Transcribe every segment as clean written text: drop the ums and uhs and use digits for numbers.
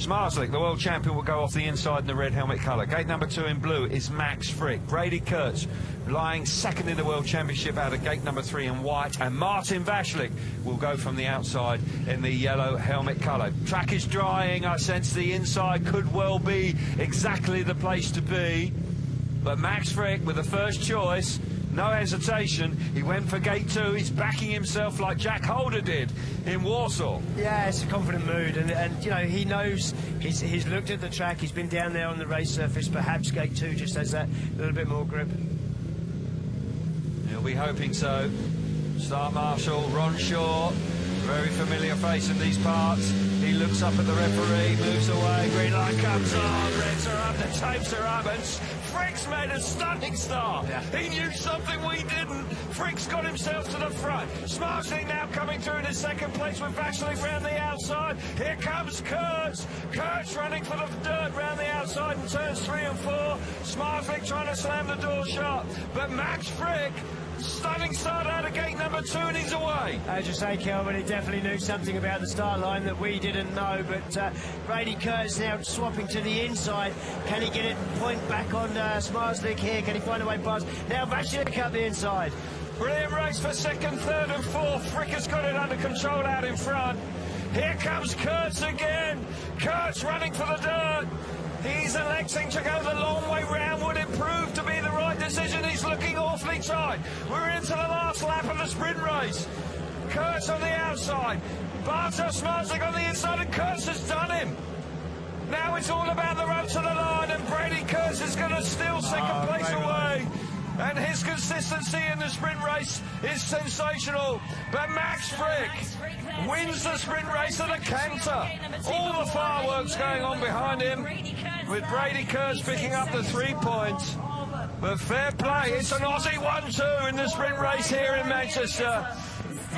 Smarslik, the world champion, will go off the inside in the red helmet colour. Gate number 2 in blue is Max Fricke. Brady Kurtz lying second in the world championship out of gate number 3 in white. And Martin Vashlik will go from the outside in the yellow helmet colour. Track is drying. I sense the inside could well be exactly the place to be. But Max Fricke with the first choice. No hesitation, he went for gate 2. He's backing himself like Jack Holder did in Warsaw. Yeah, it's a confident mood, and you know, he knows, he's looked at the track, he's been down there on the race surface. Perhaps gate 2 just has that little bit more grip. He'll be hoping so. Start Marshal, Ron Shaw, very familiar face in these parts. He looks up at the referee, moves away, green light comes on, reds are up, the tapes are up, and Fricke's made a stunning start. Yeah. He knew something we didn't. Fricke's got himself to the front. Smarslik now coming through in his second place with Vashlik round the outside. Here comes Kurtz. Kurtz running for the dirt round the outside in turns 3 and 4. Smarslik trying to slam the door shut. But Max Fricke, stunning start out of gate number 2, and he's away. As you say, Kelvin, he definitely knew something about the start line that we didn't know, but Brady Kurtz now swapping to the inside. Can he get it point back on Smarslik here? Can he find a way past? Now Vashlik up the inside. Brilliant race for 2nd, 3rd and 4th. Fricke has got it under control out in front. Here comes Kurtz again. Kurtz running for the dirt. He's electing to go the long way round. Would it prove to be the right decision? He's looking awfully tight. We're into the last lap of the sprint race. Kurtz on the outside. Bartosz Smarslik on the inside, and Kurtz has done him. Now it's all about the road to the line, and Brady Kurtz is going to steal second place away. And his consistency in the sprint race is sensational. But Max Fricke wins the sprint race at a canter. All the fireworks going on behind him, with Brady Kurtz picking up the 3 points. But fair play, it's an Aussie 1-2 in the sprint race here in Manchester.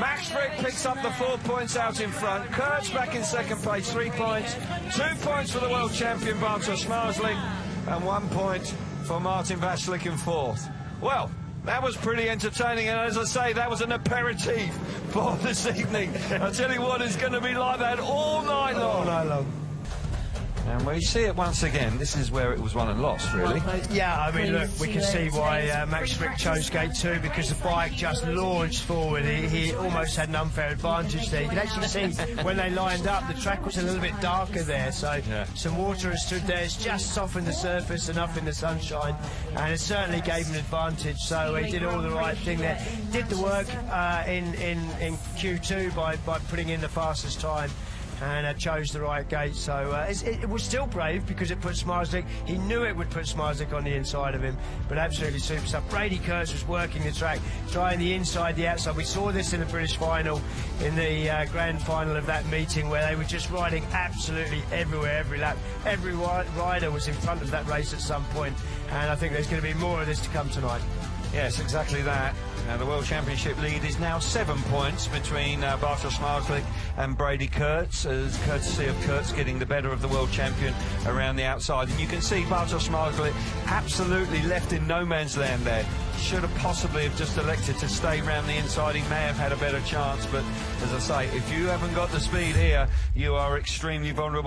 Max Fricke picks up the 4 points out in front. Kurtz back in second place, 3 points. 2 points for the world champion Bartosz Smarslik, and 1 point for Martin Vashlik in 4th. Well, that was pretty entertaining, and as I say, that was an aperitif for this evening. I tell you what, it's going to be like that all night long. All night long. And we see it once again. This is where it was won and lost, really. Yeah, I mean, look, we can see why Max Fricke chose gate 2, because the bike just launched forward. He almost had an unfair advantage there. You can actually see when they lined up, the track was a little bit darker there, so some water has stood there. It's just softened the surface enough in the sunshine, and it certainly gave him an advantage. So he did all the right thing there. Did the work in Q2 by putting in the fastest time, and chose the right gate. So it was still brave, because it put Smarslik, he knew it would put Smarslik on the inside of him, but absolutely super stuff. Brady Kurtz was working the track, trying the inside, the outside. We saw this in the British final, in the grand final of that meeting, where they were just riding absolutely everywhere, every lap. Every rider was in front of that race at some point, and I think there's going to be more of this to come tonight. Yes, exactly that. The World Championship lead is now 7 points between Bartosz Smarslik and Brady Kurtz, as courtesy of Kurtz getting the better of the world champion around the outside. And you can see Bartosz Smarslik absolutely left in no man's land there. Should have possibly have just elected to stay round the inside. He may have had a better chance, but as I say, if you haven't got the speed here, you are extremely vulnerable.